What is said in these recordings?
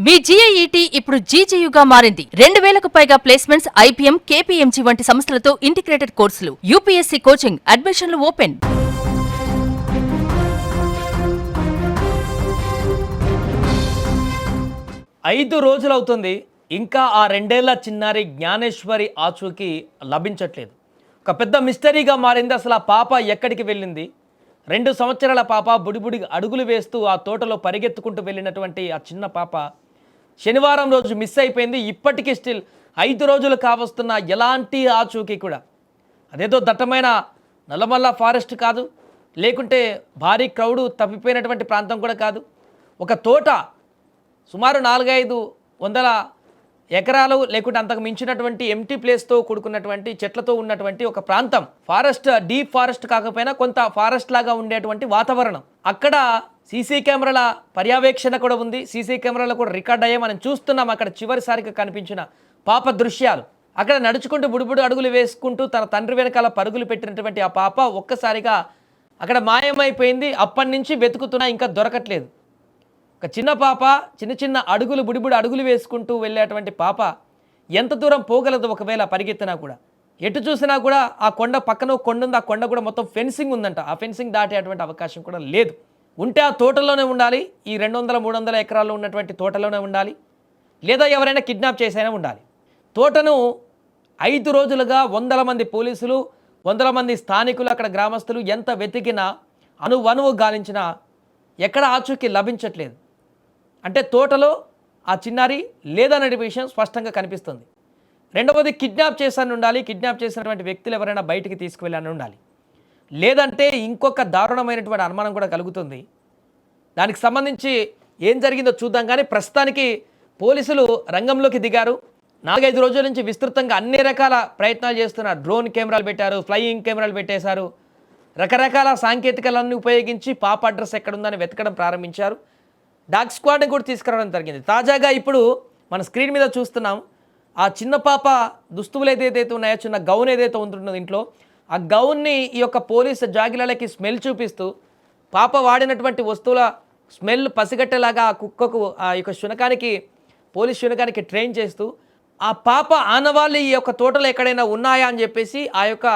మీ జీఐఈటీ ఇప్పుడు జీజేయుగా మారింది. 2000కు పైగా ప్లేస్మెంట్స్, ఐపీఎం, కేపీఎంజీ వంటి సంస్థలతో ఇంటిగ్రేటెడ్ కోర్సులు. యూపీఎస్సీ కోచింగ్, అడ్మిషన్లు ఓపెన్. ఐదు రోజులవుతుంది, ఇంకా ఆ 2 ఏళ్ల చిన్నారి జ్ఞానేశ్వరి ఆచూకీ లభించట్లేదు. ఒక పెద్ద మిస్టరీగా మారింది. అసలు ఆ పాప ఎక్కడికి వెళ్ళింది? 2 సంవత్సరాల పాప బుడిబుడి అడుగులు వేస్తూ ఆ తోటలో పరిగెత్తుకుంటూ వెళ్ళినటువంటి ఆ చిన్న పాప శనివారం రోజు మిస్ అయిపోయింది. ఇప్పటికీ స్టిల్ 5 రోజులు కావస్తున్న ఎలాంటి ఆచూకీ కూడా. అదేదో దట్టమైన నల్లమల్ల ఫారెస్ట్ కాదు, లేకుంటే భారీ క్రౌడు తప్పిపోయినటువంటి ప్రాంతం కూడా కాదు. ఒక తోట, సుమారు 400-500 ఎకరాలు లేకుంటే అంతకు మించినటువంటి ఎంటీ ప్లేస్తో కూడుకున్నటువంటి చెట్లతో ఉన్నటువంటి ఒక ప్రాంతం. ఫారెస్ట్, డీప్ ఫారెస్ట్ కాకపోయినా కొంత ఫారెస్ట్ లాగా ఉండేటువంటి వాతావరణం. అక్కడ సీసీ కెమెరాల పర్యవేక్షణ కూడా ఉంది. సీసీ కెమెరాలో కూడా రికార్డ్ అయ్యే మనం చూస్తున్నాం. అక్కడ చివరిసారిగా కనిపించిన పాప దృశ్యాలు. అక్కడ నడుచుకుంటూ బుడిబుడి అడుగులు వేసుకుంటూ తన తండ్రి వెనకాల పరుగులు పెట్టినటువంటి ఆ పాప ఒక్కసారిగా అక్కడ మాయమైపోయింది. అప్పటి నుంచి వెతుకుతున్నా, ఇంకా దొరకట్లేదు. ఒక చిన్న పాప, చిన్న అడుగులు, బుడిబుడి అడుగులు వేసుకుంటూ వెళ్ళేటువంటి పాప ఎంత దూరం పోగలదు ఒకవేళ పరిగెత్తినా కూడా? ఎటు చూసినా కూడా ఆ కొండ పక్కన కొండ ఉంది. ఆ కొండ కూడా మొత్తం ఫెన్సింగ్ ఉందంట. ఆ ఫెన్సింగ్ దాటేటువంటి అవకాశం కూడా లేదు. ఉంటే ఆ తోటలోనే ఉండాలి. ఈ 200-300 ఎకరాల్లో ఉన్నటువంటి తోటలోనే ఉండాలి, లేదా ఎవరైనా కిడ్నాప్ చేసైనా ఉండాలి. తోటను 5 రోజులుగా 100 మంది పోలీసులు, 100 మంది స్థానికులు, అక్కడ గ్రామస్తులు ఎంత వెతికినా, అణువణువు గాలించినా ఎక్కడ ఆచూకీ లభించట్లేదు. అంటే తోటలో ఆ చిన్నారి లేదనే విషయం స్పష్టంగా కనిపిస్తుంది. రెండవది, కిడ్నాప్ చేశాను ఉండాలి. కిడ్నాప్ చేసినటువంటి వ్యక్తులు ఎవరైనా బయటికి తీసుకువెళ్ళని ఉండాలి. లేదంటే ఇంకొక దారుణమైనటువంటి అనుమానం కూడా కలుగుతుంది. దానికి సంబంధించి ఏం జరిగిందో చూద్దాం. కానీ ప్రస్తుతానికి పోలీసులు రంగంలోకి దిగారు. 4-5 రోజుల నుంచి విస్తృతంగా అన్ని రకాల ప్రయత్నాలు చేస్తున్నారు. డ్రోన్ కెమెరాలు పెట్టారు, ఫ్లయింగ్ కెమెరాలు పెట్టేశారు. రకరకాల సాంకేతికలన్నీ ఉపయోగించి పాప అడ్రస్ ఎక్కడుందని వెతకడం ప్రారంభించారు. డాగ్ స్క్వాడ్ని కూడా తీసుకురావడం జరిగింది. తాజాగా ఇప్పుడు మన స్క్రీన్ మీద చూస్తున్నాం. ఆ చిన్న పాప దుస్తువులు ఏదైతే ఉన్నాయో, చిన్న గౌన్ ఏదైతే ఉంటుందో ఇంట్లో, ఆ గౌన్ని ఈ యొక్క పోలీసు జాగిలాలకి స్మెల్ చూపిస్తూ, పాప వాడినటువంటి వస్తువుల స్మెల్ పసిగట్టేలాగా ఆ కుక్కకు, ఆ యొక్క శునకానికి, పోలీస్ శునకానికి ట్రైన్ చేస్తూ, ఆ పాప ఆనవాళ్ళు ఈ యొక్క తోటలో ఎక్కడైనా ఉన్నాయా అని చెప్పేసి ఆ యొక్క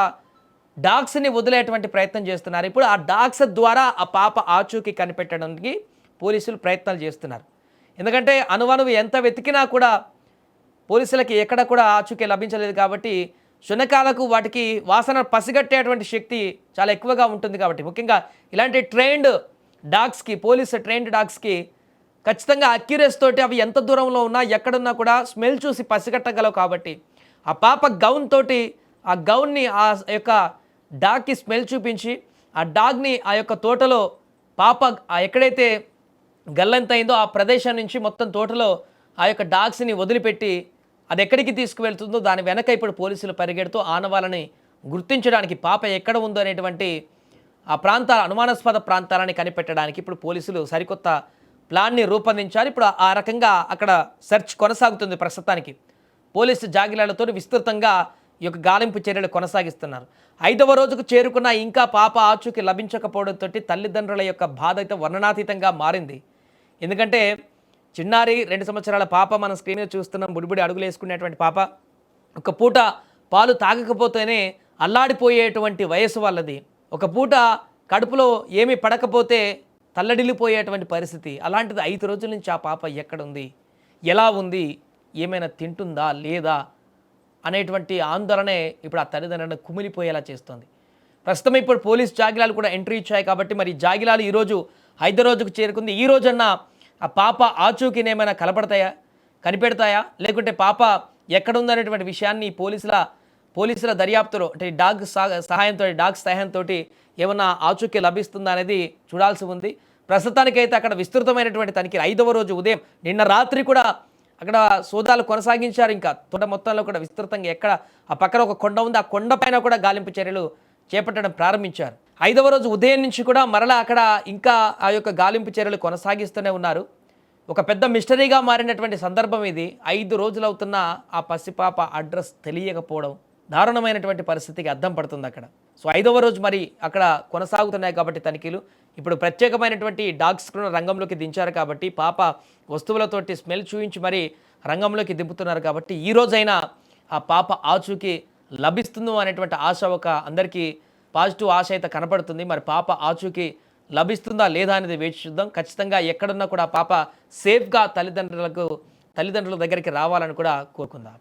డాగ్స్ని వదిలేటువంటి ప్రయత్నం చేస్తున్నారు. ఇప్పుడు ఆ డాగ్స్ ద్వారా ఆ పాప ఆచూకీ కనిపెట్టడానికి పోలీసులు ప్రయత్నాలు చేస్తున్నారు. ఎందుకంటే అణువణువు ఎంత వెతికినా కూడా పోలీసులకి ఎక్కడ కూడా ఆచూకీ లభించలేదు. కాబట్టి శునకాలకు వాటికి వాసన పసిగట్టేటువంటి శక్తి చాలా ఎక్కువగా ఉంటుంది. కాబట్టి ముఖ్యంగా ఇలాంటి ట్రైన్డ్ డాగ్స్కి, పోలీసు ట్రైన్డ్ డాగ్స్కి ఖచ్చితంగా అక్యురేస్ తోటి అవి ఎంత దూరంలో ఉన్నా, ఎక్కడున్నా కూడా స్మెల్ చూసి పసిగట్టగలవు. కాబట్టి ఆ పాప గౌన్ తోటి ఆ గౌన్ని ఆ యొక్క డాగ్కి స్మెల్ చూపించి, ఆ డాగ్ని ఆ యొక్క తోటలో పాప ఎక్కడైతే గల్లంత అయిందో ఆ ప్రదేశం నుంచి మొత్తం తోటలో ఆ యొక్క డాగ్స్ని వదిలిపెట్టి అది ఎక్కడికి తీసుకువెళ్తుందో దాని వెనక ఇప్పుడు పోలీసులు పరిగెడుతూ ఆనవాళ్ళని గుర్తించడానికి, పాప ఎక్కడ ఉందో అనేటువంటి ఆ ప్రాంతాల, అనుమానాస్పద ప్రాంతాలని కనిపెట్టడానికి ఇప్పుడు పోలీసులు సరికొత్త ప్లాన్ని రూపొందించారు. ఇప్పుడు ఆ రకంగా అక్కడ సెర్చ్ కొనసాగుతుంది. ప్రస్తుతానికి పోలీసు జాగిలాలతో విస్తృతంగా ఈ యొక్క గాలింపు చర్యలు కొనసాగిస్తున్నారు. 5వ రోజుకు చేరుకున్న ఇంకా పాప ఆచూకీ లభించకపోవడంతో తల్లిదండ్రుల యొక్క బాధ అయితే వర్ణనాతీతంగా మారింది. ఎందుకంటే చిన్నారి 2 సంవత్సరాల పాప, మనం స్క్రీన్ మీద చూస్తున్నాం, బుడిబుడి అడుగులు వేసుకునేటువంటి పాప. ఒక పూట పాలు తాగకపోతేనే అల్లాడిపోయేటువంటి వయసు వాళ్ళది. ఒక పూట కడుపులో ఏమీ పడకపోతే తల్లడిల్లిపోయేటువంటి పరిస్థితి. అలాంటిది 5 రోజుల నుంచి ఆ పాప ఎక్కడుంది, ఎలా ఉంది, ఏమైనా తింటుందా లేదా అనేటువంటి ఆందోళనే ఇప్పుడు ఆ తల్లిదండ్రులను కుమిలిపోయేలా చేస్తుంది. ప్రస్తుతం ఇప్పుడు పోలీస్ జాగిలాలు కూడా ఎంట్రీ ఇచ్చాయి. కాబట్టి మరి జాగిలాలు ఈరోజు 5వ రోజుకు చేరుకుంది. ఈ రోజన్నా ఆ పాప ఆచూకీని ఏమైనా కనిపెడతాయా, లేకుంటే పాప ఎక్కడుందనేటువంటి విషయాన్ని పోలీసుల దర్యాప్తులో, అంటే డాగ్స్ సహాయంతో ఏమన్నా ఆచూకీ లభిస్తుందా అనేది చూడాల్సి ఉంది. ప్రస్తుతానికైతే అక్కడ విస్తృతమైనటువంటి తనిఖీ 5వ రోజు ఉదయం, నిన్న రాత్రి కూడా అక్కడ సోదాలు కొనసాగించారు. ఇంకా తోట మొత్తంలో కూడా విస్తృతంగా ఎక్కడ ఆ పక్కన ఒక కొండ ఉంది, ఆ కొండపైన కూడా గాలింపు చర్యలు చేపట్టడం ప్రారంభించారు. 5వ రోజు ఉదయం నుంచి కూడా మరలా అక్కడ ఇంకా ఆ యొక్క గాలింపు చర్యలు కొనసాగిస్తూనే ఉన్నారు. ఒక పెద్ద మిస్టరీగా మారినటువంటి సందర్భం ఇది. 5 రోజులు అవుతున్న ఆ పసిపాప అడ్రస్ తెలియకపోవడం దారుణమైనటువంటి పరిస్థితికి అద్దం పడుతుంది అక్కడ. సో 5వ రోజు మరి అక్కడ కొనసాగుతున్నాయి కాబట్టి తనిఖీలు ఇప్పుడు ప్రత్యేకమైనటువంటి డాగ్స్ కూడా రంగంలోకి దించారు కాబట్టి పాప వస్తువులతోటి స్మెల్ చూయించి మరి రంగంలోకి దింపుతున్నారు కాబట్టి ఈ రోజైనా ఆ పాప ఆచూకీ లభిస్తుందో అనేటువంటి ఆశ ఒక అందరికీ పాజిటివ్ ఆశ అయితే కనపడుతుంది. మరి పాప ఆచూకీ లభిస్తుందా లేదా అనేది వేచి చూద్దాం. ఖచ్చితంగా ఎక్కడున్నా కూడా పాప సేఫ్గా తల్లిదండ్రుల దగ్గరికి రావాలని కూడా కోరుకుందాం.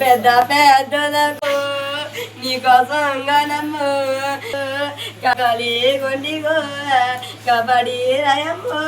పెద్ద పెద్దలకు నీకోసం గనము కబడి గుండిగో కబడి రయము